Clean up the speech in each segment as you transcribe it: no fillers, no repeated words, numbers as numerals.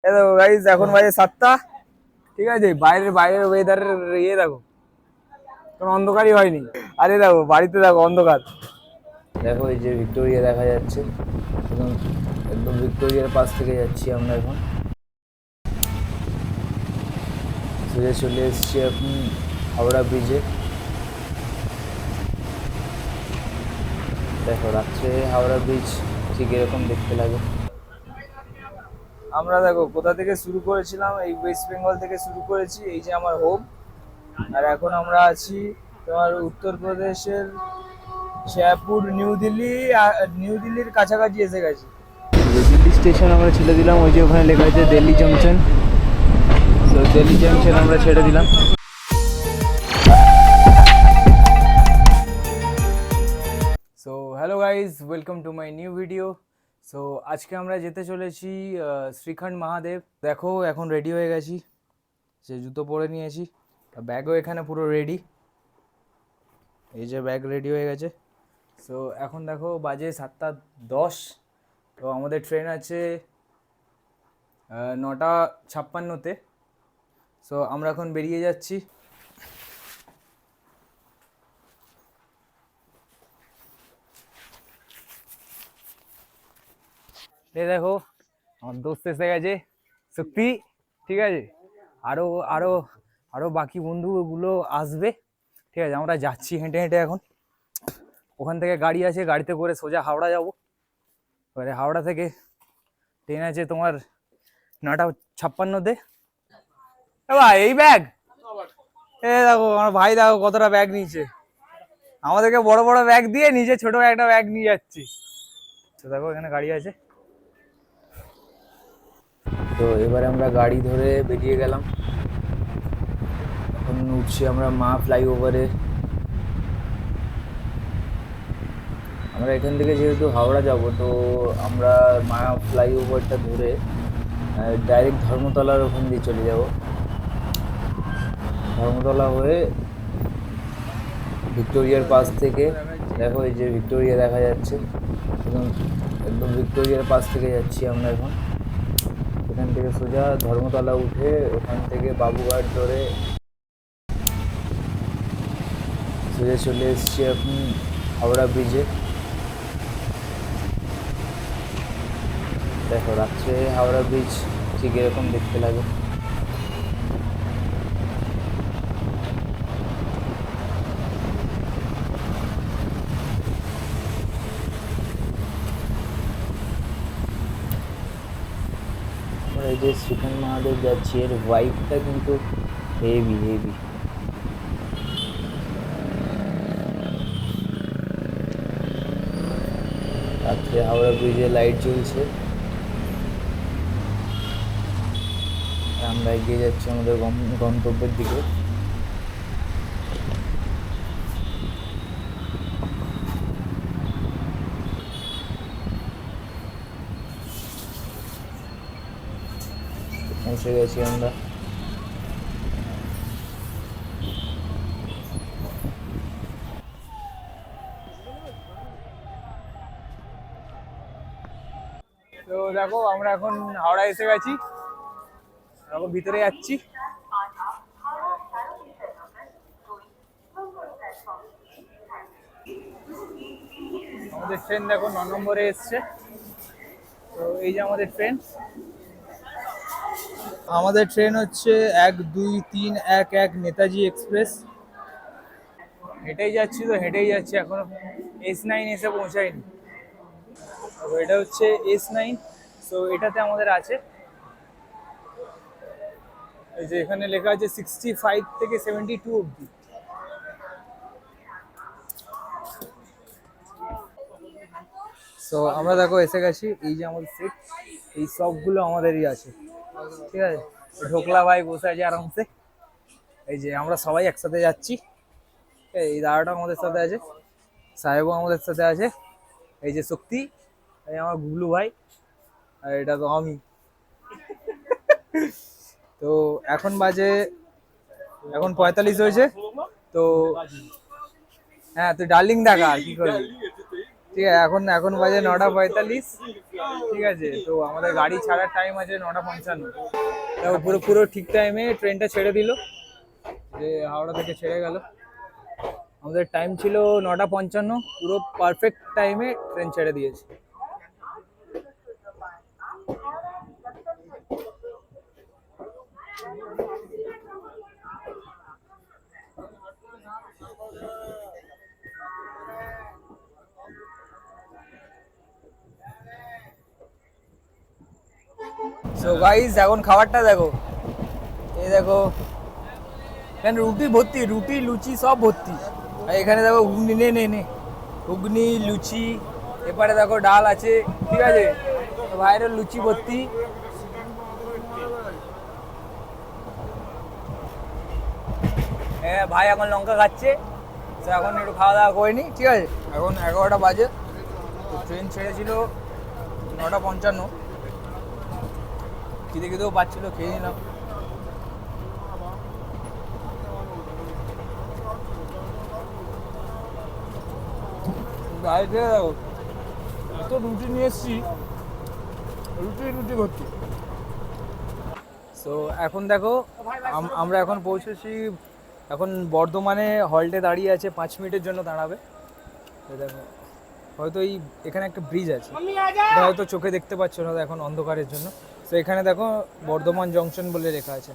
এই দেখো গাইস, এখন বাজে 7টা। ঠিক আছে, বাইরের বাইরের ওয়েদারের দেখো, কোনো অন্ধকারই হয়নি। আরে দেখো বাড়িতে, দেখো অন্ধকার। দেখো এই যে ভিক্টোরিয়া দেখা যাচ্ছে, একদম একদম ভিক্টোরিয়ার পাশ থেকে যাচ্ছি আমরা এখন। সোজা চলে এসছি এখন হাওড়া ব্রিজে। দেখো রাত্রে হাওড়া ব্রিজ ঠিক এরকম দেখতে লাগে। আমরা দেখো কোথা থেকে শুরু করেছিলাম, এই ওয়েস্ট বেঙ্গল থেকে শুরু করেছি, এই যে আমার হোম। আর এখন আমরা আছি তোমার উত্তরপ্রদেশের জয়পুর, নিউ দিল্লির কাছাকাছি এসে গেছি। দিল্লি স্টেশন আমরা ছেড়ে দিলাম, ওই যে ওখানে লেখা আছে দিল্লি জংশন। তো দিল্লি জংশন আমরা ছেড়ে দিলাম। So hello guys, welcome to my new video. So আজকে আমরা যেতে চলেছি শ্রীখণ্ড মহাদেব। দেখো এখন রেডি হয়ে গেছি, সে জুতো পরে নিয়েছি, ব্যাগও এখানে পুরো রেডি। এই যে ব্যাগ রেডি হয়ে গেছে। সো এখন দেখো বাজে 7টা 10। তো আমাদের ট্রেন আছে 9টা 56-তে। সো আমরা এখন বেরিয়ে যাচ্ছি। এই দেখো আমার দোস্ত এসে গেছে, শক্তি। ঠিক আছে, আরো আরো আরো বাকি বন্ধুগুলো আসবে। ঠিক আছে, আমরা যাচ্ছি হেঁটে হেঁটে এখন। ওখান থেকে গাড়ি আছে, গাড়িতে করে সোজা হাওড়া যাব। এবারে হাওড়া থেকে ট্রেন আছে তোমার 9টা 56-তে। ভাই এই ব্যাগ, এ দেখো আমার ভাই, দেখো কতটা ব্যাগ নিয়েছে। আমাদেরকে বড় বড় ব্যাগ দিয়ে নিজে ছোট একটা ব্যাগ নিয়ে যাচ্ছি। তো দেখো এখানে গাড়ি আছে। তো এবারে আমরা গাড়ি ধরে বেরিয়ে গেলাম। এখন উঠছি আমরা মা ফ্লাইওভারে। আমরা এখান থেকে যেহেতু হাওড়া যাব, তো আমরা মা ফ্লাইওভারটা ধরে ডাইরেক্ট ধর্মতলার ওখান দিয়ে চলে যাব। ধর্মতলা হয়ে ভিক্টোরিয়ার পাশ থেকে, দেখো এই যে ভিক্টোরিয়া দেখা যাচ্ছে, একদম একদম ভিক্টোরিয়ার পাশ থেকে যাচ্ছি আমরা এখন। এখান থেকে সোজা ধর্মতলা উঠে ওখান থেকে বাবুঘাট ধরে সোজা চলে এসছি এখন হাওড়া ব্রিজে। দেখো রাত্রে হাওড়া ব্রিজ ঠিক এরকম দেখতে লাগে। আমরা এই যে শ্রীখণ্ড মহাদেব যাচ্ছি, এর ভাইবটা কিন্তু হেভি হেভি। রাত্রে হাওড়া ব্রিজে লাইট জ্বলছে, আমরা এগিয়ে যাচ্ছি আমাদের গন্তব্যের দিকে। পৌঁছে গেছি আমরা। তো দেখো আমরা এখন হাওড়া এসে গেছি, এখন ভিতরে যাচ্ছি। আমাদের ট্রেন দেখো 9 নম্বরে এসছে। তো এই যে আমাদের ট্রেন, আমাদের ট্রেন হচ্ছে 1, 2, 3, 1, 1 নেতাজি এক্সপ্রেস। হেঁটেই যাচ্ছি, তো হেঁটেই যাচ্ছি, এখনো S9 এসে পৌঁছায়নি। তো এটা হচ্ছে S9। সো এটাতে আমাদের আছে, এই যে এখানে লেখা আছে 65 থেকে 72 অব্দি। সো আমরা দেখো এসে গেছি, এই যে আমাদের সিট, এই সবগুলো আমাদেরই আছে। ঠিক আছে, ঢোকলা ভাই বসে আছে আরামসে। এই যে আমরা সবাই একসাথে যাচ্ছি। এই দাদাটা আমাদের সাথে আছে, সাহেবও আমাদের সাথে আছে, এই যে শক্তি, এই আমার গুগলু ভাই, আর এটা তো আমি। তো এখন বাজে, এখন 45 হয়েছে। তো হ্যাঁ, তুই ডার্লিং দেখা আর কি করবি। ঠিক আছে, এখন এখন বাজে 9:45। ঠিক আছে, তো আমাদের গাড়ি ছাড়ার টাইম আছে 9:55। দেখো পুরো পুরো ঠিক টাইমে ট্রেনটা ছেড়ে দিল, যে হাওড়া থেকে ছেড়ে গেল। আমাদের টাইম ছিল 9:55, পুরো পারফেক্ট টাইমে ট্রেন ছেড়ে দিয়েছে। সো গাইস, এখন খাবারটা দেখো, এই দেখো এখানে রুটি ভর্তি, রুটি লুচি সব ভর্তি। আর এখানে দেখো ঘুগনি, নে নে নে ঘুগনি লুচি, এপারে দেখো ডাল আছে। ঠিক আছে, তো ভাইয়ের লুচি ভর্তি। হ্যাঁ, ভাই এখন লঙ্কা খাচ্ছে। তো এখন একটু খাওয়া দাওয়া করিনি। ঠিক আছে, এখন 11টা বাজে, তো ট্রেন ছেড়েছিল 9:55। খিদে খিদেও পাচ্ছিল, খেয়ে নিলাম। গাড়িতে দেখো এত রুটি নিয়ে এসছি, রুটি রুটি ভর্তি। সো এখন দেখো আমরা এখন পৌঁছেছি, এখন বর্ধমানে হল্টে দাঁড়িয়ে আছে, 5 মিনিটের জন্য দাঁড়াবে। তো দেখো হয়তো এখানে একটা ব্রিজ আছে, এটা হয়তো চোখে দেখতে পাচ্ছ না এখন অন্ধকারের জন্য। তো এখানে দেখো বর্ধমান জংশন বলে লেখা আছে।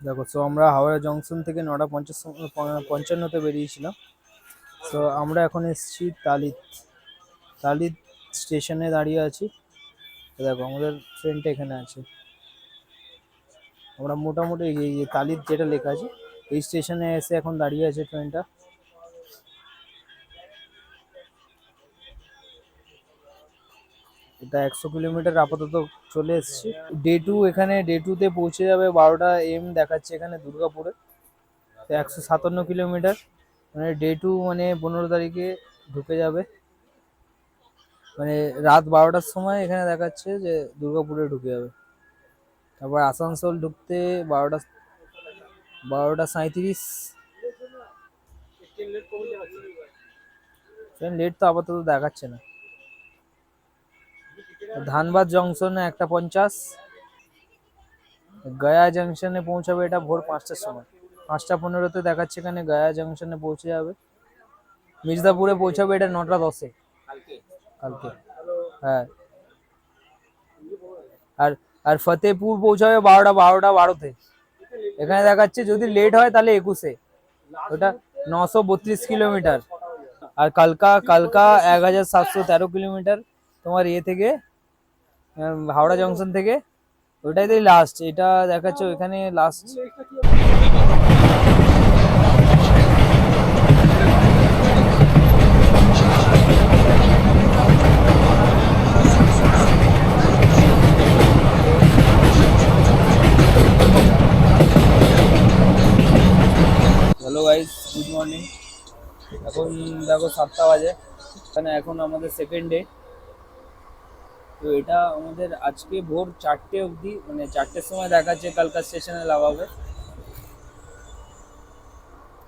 দেখো, সো আমরা হাওড়া জংশন থেকে 9:55 বেরিয়েছিলাম। তো আমরা এখন এসেছি তালিত, তালিত স্টেশনে দাঁড়িয়ে আছি। তো দেখো আমাদের ট্রেনটা এখানে আছে। আমরা মোটামুটি এই যে তালিত যেটা লেখা আছে, এই স্টেশনে এসে এখন দাঁড়িয়ে আছে ট্রেনটা। এটা 100 কিলোমিটার আপাতত চলে এসেছি। ডে 2, এখানে ডে 2-তে পৌঁছে যাবে 12টা AM দেখাচ্ছে এখানে দুর্গাপুরে। তো 157 কিলোমিটার, মানে ডে 2 মানে 15 তারিখে ঢুকে যাবে। মানে রাত 12টার সময় এখানে দেখাচ্ছে যে দুর্গাপুরে ঢুকে যাবে। তারপর আসানসোল ঢুকতে 12টা 37। ট্রেন লেট তো আপাতত দেখাচ্ছে না। ধানবাদ জংশনে 1:50। গয়া জংশনে পৌঁছাবে এটা ভোর 5টার সময়, 5টা 15-তে দেখাচ্ছে এখানে গয়া জংশনে পৌঁছে যাবে। মির্জাপুরে পৌঁছাবে এটা 9টা 10-এ কালকে। হ্যাঁ, আর আর ফতেহপুর পৌঁছাবে 12টা 12তে। এখানে দেখাচ্ছে যদি লেট হয় তাহলে 21-এ, ওটা 932 কিলোমিটার। আর কালকা কালকা 1713 কিলোমিটার তোমার ইয়ে থেকে, হাওড়া জংশন থেকে। ওইটাই লাস্ট, এটা দেখাচ্ছে ওইখানে last. Hello guys, good morning. এখন দেখো 7টা বাজে, এখানে এখন আমাদের সেকেন্ড ডে। তো এটা আমাদের আজকে ভোর 4টে অবধি, মানে 4টের সময় দেখাচ্ছে কালকা স্টেশনে লাগাবে।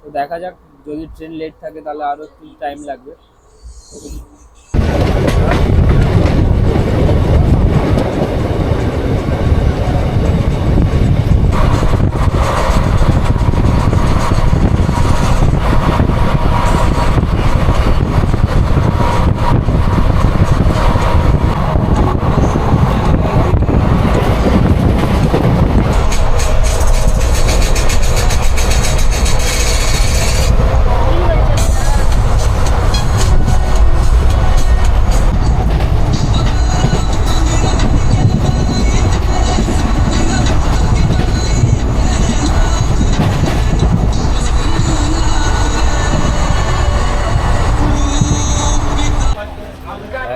তো দেখা যাক, যদি ট্রেন লেট থাকে তাহলে আরো একটু টাইম লাগবে।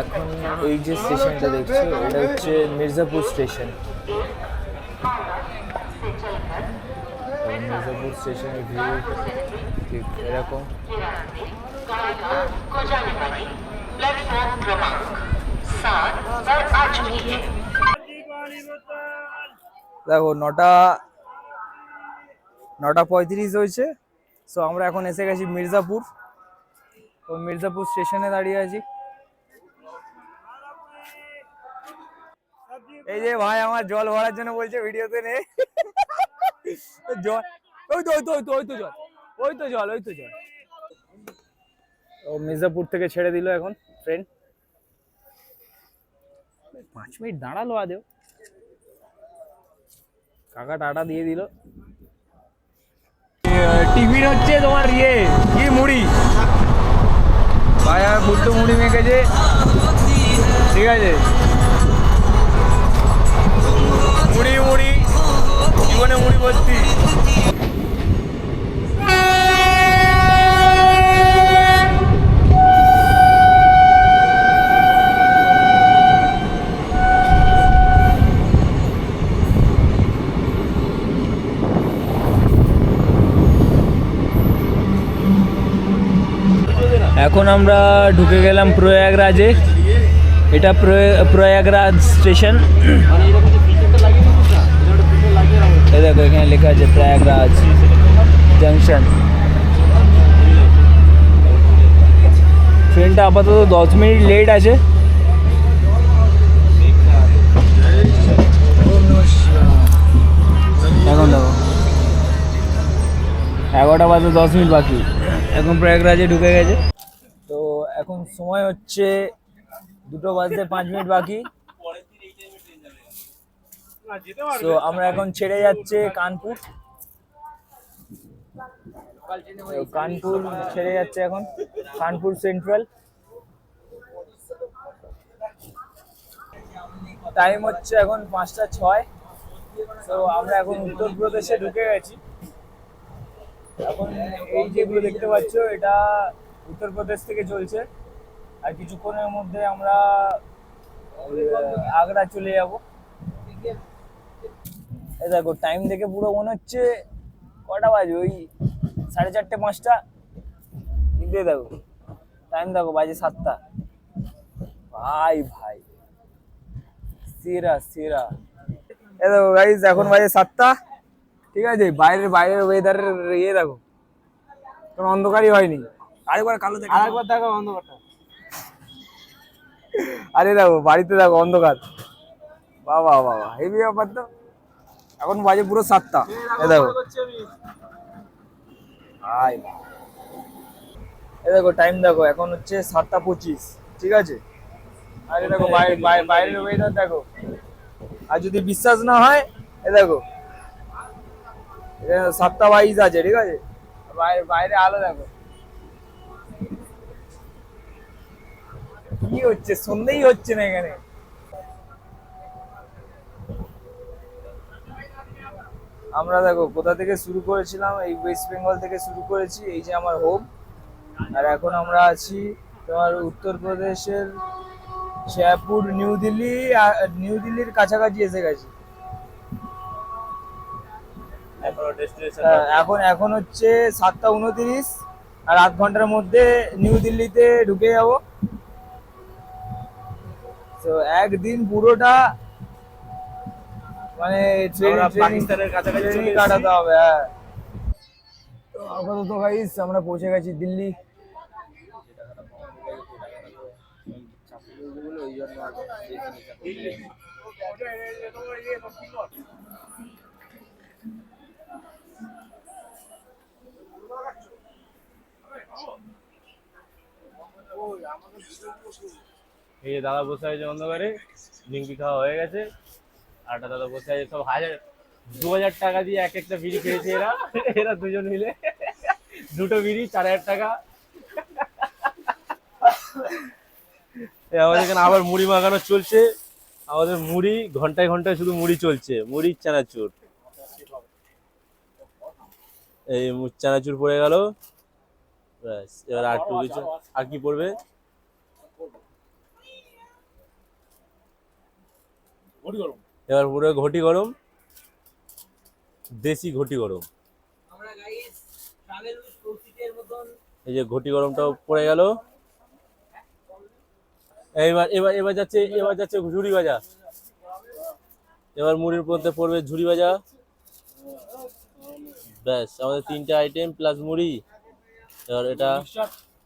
এখন এই যে স্টেশনটা দেখছো, এটা হচ্ছে মির্জাপুর স্টেশন। মির্জাপুর স্টেশনের ভিউ ঠিক এরকম। দেখো 9:35 হয়েছে। সো আমরা এখন এসে গেছি মির্জাপুর। তো মির্জাপুর স্টেশনে দাঁড়িয়ে আছি। এই যে ভাই আমার জল ভরার জন্য বলছে ভিডিওতে নে। জল ওই তো ওই তো ওই তো ওই তো জল ওই তো জল ওই তো জল। ও মির্জাপুর থেকে ছেড়ে দিল এখন ট্রেন। 5 মিনিট দাঁড়ালো আদেও। কাকা টাটা দিয়ে দিল। টিফিন হচ্ছে তোমার কি মুড়ি ভাই, আর ফুলটো মুড়ি মেখেছে, ঠিক আছে। মুড়ি মুড়ি জীবনে মুড়ি ভর্তি। এখন আমরা ঢুকে গেলাম প্রয়াগরাজে। এটা প্রয়াগরাজ স্টেশন। এই দেখো এখানে লেখা আছে প্রয়াগরাজ জংশন। ট্রেনটা আপাতত 10 মিনিট লেট আছে। এখন দেখো 11টা বাজে 10 মিনিট বাকি, এখন প্রয়াগরাজে ঢুকে গেছে। তো এখন সময় হচ্ছে 2টো বাজতে 5 মিনিট বাকি। তো আমরা এখন ছেড়ে যাচ্ছে কানপুর। কানপুর ছেড়ে যাচ্ছে এখন, কানপুর সেন্ট্রাল। টাইম হচ্ছে এখন 5টা 6। তো আমরা এখন উত্তরপ্রদেশে ঢুকে গেছি। এখন এই যেগুলো দেখতে পাচ্ছ এটা উত্তরপ্রদেশ থেকে চলছে, আর কিছুক্ষণের মধ্যে আমরা আগ্রা চলে যাব। এই দেখো টাইম দেখে পুরো মনে হচ্ছে কটা বাজে, ওই 4:30 5টা, কিন্তু দেখো টাইম দেখো বাজে 7টা। ভাই ভাই সেরা সেরা। এই দেখো গাইস এখন বাজে 7টা, ঠিক আছে। বাইরের ওয়েদারের দেখো, কোনো অন্ধকারই হয়নি। আরেকবার কালো দেখো, আরেকবার দেখো অন্ধকারটা। আরে দেখো বাড়িতে দেখো অন্ধকার। বাবা বাবা হেভি ব্যাপার তো। এখন বাজে পুরো 7টা। এই দেখো ভাই, এই দেখো টাইম দেখো এখন হচ্ছে 7টা 25, ঠিক আছে। আরে দেখো বাইরের ওয়েদার দেখো। আর যদি বিশ্বাস না হয় এই দেখো 7টা 22 আছে, ঠিক আছে। বাইরে আলো দেখো কি হচ্ছে, সন্ধ্যেই হচ্ছে না এখানে। আমরা দেখো কোথা থেকে শুরু করেছিলাম, এই ওয়েস্ট বেঙ্গল থেকে শুরু করেছি, এই যে আমার হোম। আর এখন আমরা আছি তোমার উত্তরপ্রদেশের জয়পুর, নিউ দিল্লির কাছাকাছি এসে গেছি। এখন হচ্ছে 7টা 29, আর 8 ঘন্টার মধ্যে নিউ দিল্লিতে ঢুকে যাব। তো একদিন পুরোটা মানে পাকিস্তানের কাছাকাছি কাটাতে হবে। হ্যাঁ, তো আপাতত গাইস আমরা পৌঁছে গেছি দিল্লি। এই যে দাদা বসে আছে অন্ধকারে, নিমকি খাওয়া হয়ে গেছে। আর একটা দাদা বসে আছে, সব 2000 টাকা দিয়ে এক একটা বিড়ি খেয়েছে এরা। এরা দুজন মিলে 2টো বিড়ি 4000 টাকা। আমাদের এখানে আবার মুড়ি মাখানো চলছে। আমাদের মুড়ি ঘন্টায় ঘন্টায় শুধু মুড়ি চলছে, মুড়ি চানাচুর। এই চানাচুর পড়ে গেল, ব্যাস। এবার আর একটু কিছু, আর কি পড়বে? এবার পুরো ঘটি গরম, দেশি ঘটি গরম। এই যে ঘটি গরমটাও পড়ে গেল। এবার যাচ্ছে ঝুড়ি ভাজা। এবার মুড়ির মধ্যে পড়বে ঝুড়ি ভাজা। ব্যাস আমাদের 3টে আইটেম প্লাস মুড়ি। এবার এটা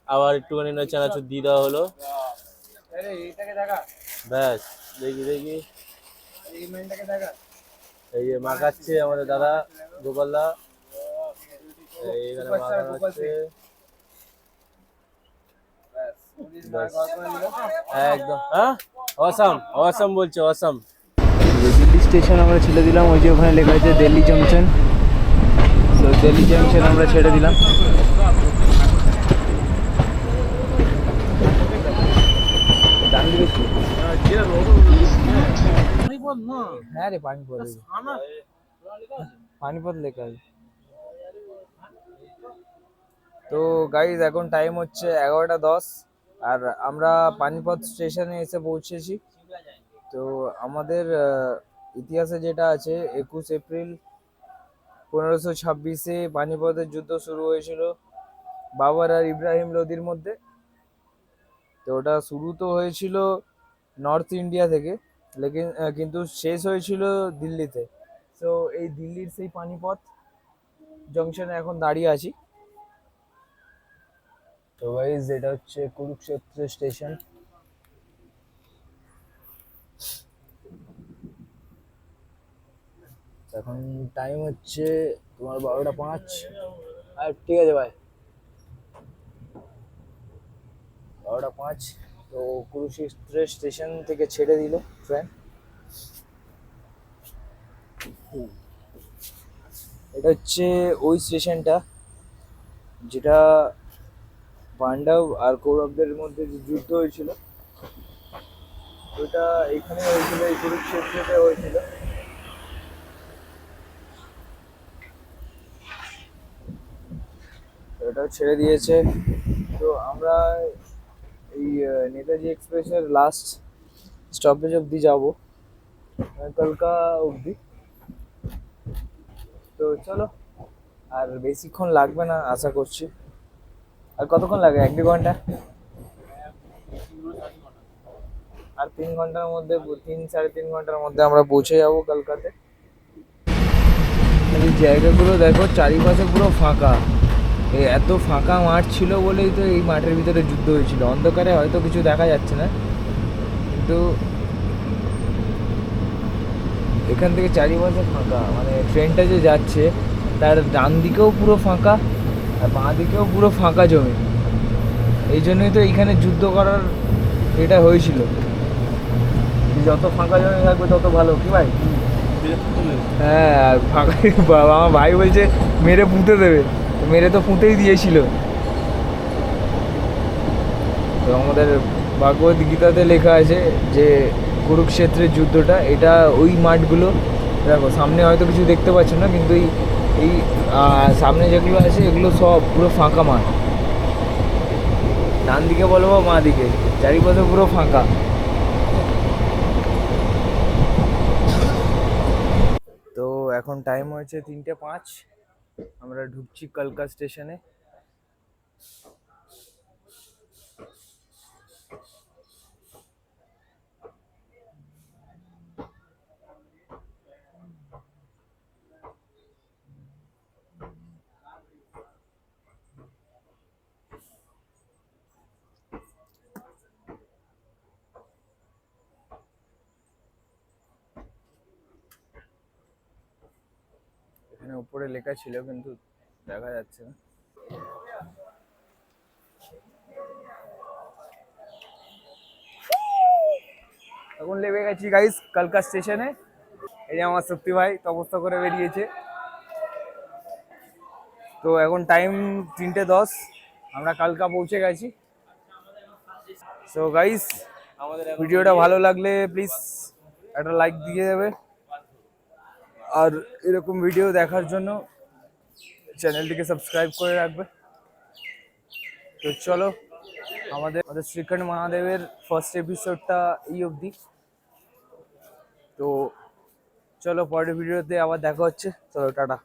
আবার একটুখানি না চানাচুর দিয়ে দেওয়া হলো। ব্যাস দেখি এই যে মাখাচ্ছে আমাদের দাদা গোপাল দা, এইখানে মাখানো হচ্ছে। ব্যাস। একদম হ্যাঁ, অসাম অসাম বলছে, অসাম। দিল্লি স্টেশন আমরা ছেড়ে দিলাম, ওই যে ওখানে লেখা আছে দিল্লি জংশন। তো দিল্লি জংশন আমরা ছেড়ে দিলাম। হ্যাঁ রে, পানিপথ, পানিপথ লেখা আছে। তো গাইজ এখন টাইম হচ্ছে 11:10, আর আমরা পানিপথ স্টেশনে এসে পৌঁছেছি। তো আমাদের ইতিহাসে যেটা আছে, 21 এপ্রিল 1526-এ পানিপথের যুদ্ধ শুরু হয়েছিল বাবর আর ইব্রাহিম লোদির মধ্যে। তো ওটা শুরু তো হয়েছিল নর্থ ইন্ডিয়া থেকে, লেকিন কিন্তু শেষ হয়েছিল দিল্লিতে। তো এই দিল্লির সেই পানিপথ জংশনে এখন দাঁড়িয়ে আছি। তো গাইজ এটা হচ্ছে কুরুক্ষেত্র স্টেশন। এখন টাইম হচ্ছে তোমার 12:05। আর ঠিক আছে ভাই, 12:05। তো কুরুক্ষেত্র স্টেশন থেকে ছেড়ে দিল ট্রেন। এটা হচ্ছে ওই স্টেশনটা যেটা পাণ্ডব আর কৌরবদের মধ্যে যে যুদ্ধ হয়েছিল, ওটা এখানে হয়েছিল, এই কুরুক্ষেত্রে হয়েছিল। ওটা ছেড়ে দিয়েছে। তো আমরা এই নেতাজি এক্সপ্রেসের লাস্ট স্টপেজ অবধি যাব, কলকা অবধি। তো চলো, আর বেশিক্ষণ লাগবে না আশা করছি। আর কতক্ষণ লাগে? 1-2 ঘন্টা? আর 3 ঘন্টার মধ্যে, 3-3.5 ঘন্টার মধ্যে আমরা পৌঁছে যাবো কলকাতাতে। এই জায়গাগুলো দেখো, চারিপাশে পুরো ফাঁকা। এই এত ফাঁকা মাঠ ছিল বলেই তো এই মাঠের ভিতরে যুদ্ধ হয়েছিল। অন্ধকারে হয়তো কিছু দেখা যাচ্ছে না, কিন্তু এখান থেকে চারিপাশে ফাঁকা। মানে ট্রেনটা যে যাচ্ছে তার ডান দিকেও পুরো ফাঁকা, আর বাঁ দিকেও পুরো ফাঁকা জমি। এই জন্যই তো এইখানে যুদ্ধ করার এটা হয়েছিল। যত ফাঁকা জমি থাকবে তত ভালো, কি ভাই? হ্যাঁ, আর ফাঁকা বাবা, আমার ভাই বলছে মেরে পুঁতে দেবে, মেরে তো পুঁতেই দিয়েছিল। তো আমাদের ভাগবত গীতাতে লেখা আছে যে কুরুক্ষেত্রের যুদ্ধটা, এটা ওই মাঠগুলো দেখো, সামনে হয়তো কিছু দেখতে পাচ্ছ না, কিন্তু এই এই সামনে যেগুলো আছে এগুলো সব পুরো ফাঁকা মাঠ। ডান দিকে বলো বা বাঁ দিকে, চারিপাশে পুরো ফাঁকা। তো এখন টাইম হয়েছে 3:05, আমরা ঢুকছি কলকা স্টেশনে। এখানে উপরে লেখা ছিল কিন্তু দেখা যাচ্ছে না। এখন লেগে গেছি গাইস কলকা স্টেশনে। এই যে আমার শক্তি ভাই তপস্যা করে বেরিয়েছে। তো এখন টাইম 3:10, আমরা কালকা পৌঁছে গেছি। সো গাইস, আমাদের ভিডিওটা ভালো লাগলে প্লিজ একটা লাইক দিয়ে দেবে, আর এরকম ভিডিও দেখার জন্য চ্যানেলটিকে সাবস্ক্রাইব করে রাখবে। তো চলো, আমাদের আমাদের শ্রীখণ্ড মহাদেবের ফার্স্ট এপিসোডটা এই অবধি। তো চলো, পরের ভিডিওতে আবার দেখা হচ্ছে। চলো, টাটা।